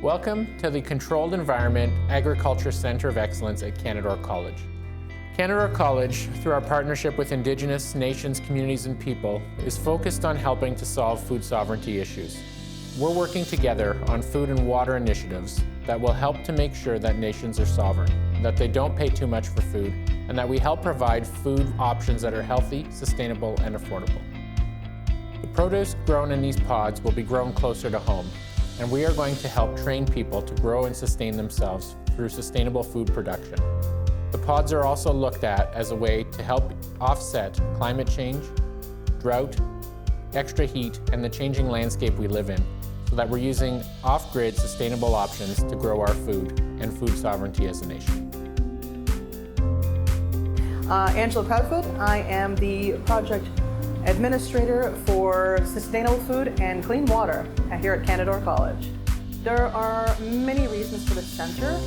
Welcome to the Controlled Environment Agriculture Center of Excellence at Canadore College. Canadore College, through our partnership with Indigenous nations, communities, and people, is focused on helping to solve food sovereignty issues. We're working together on food and water initiatives that will help to make sure that nations are sovereign, that they don't pay too much for food, and that we help provide food options that are healthy, sustainable, and affordable. The produce grown in these pods will be grown closer to home, and we are going to help train people to grow and sustain themselves through sustainable food production. The pods are also looked at as a way to help offset climate change, drought, extra heat, and the changing landscape we live in, so that we're using off-grid sustainable options to grow our food and food sovereignty as a nation. Angela Proudfoot. I am the project administrator for sustainable food and clean water here at Canadore College. There are many reasons for the center.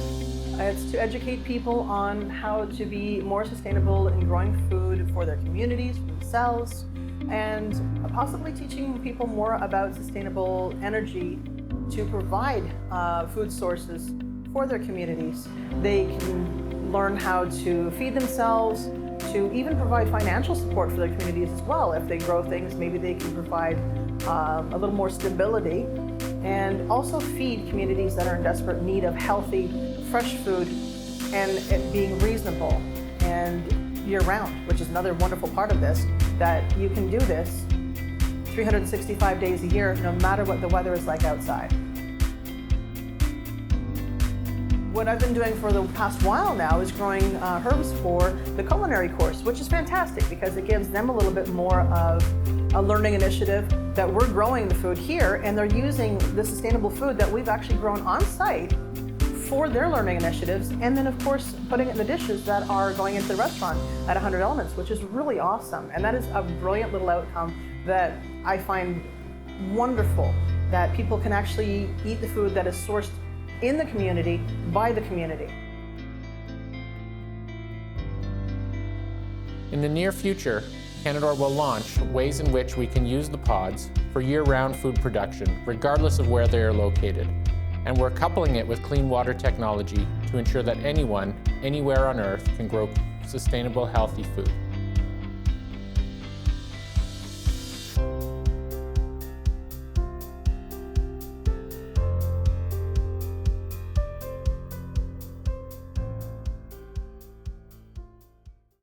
It's to educate people on how to be more sustainable in growing food for their communities, for themselves, and possibly teaching people more about sustainable energy to provide food sources for their communities. They can learn how to feed themselves, to even provide financial support for their communities as well. If they grow things, maybe they can provide a little more stability, and also feed communities that are in desperate need of healthy, fresh food, and it being reasonable and year-round, which is another wonderful part of this, that you can do this 365 days a year, no matter what the weather is like outside. What I've been doing for the past while now is growing herbs for the culinary course, which is fantastic because it gives them a little bit more of a learning initiative that we're growing the food here, and they're using the sustainable food that we've actually grown on site for their learning initiatives, and then of course putting it in the dishes that are going into the restaurant at 100 Elements, which is really awesome. And that is a brilliant little outcome that I find wonderful, that people can actually eat the food that is sourced in the community, by the community. In the near future, Canadore will launch ways in which we can use the pods for year-round food production, regardless of where they are located. And we're coupling it with clean water technology to ensure that anyone, anywhere on Earth, can grow sustainable, healthy food.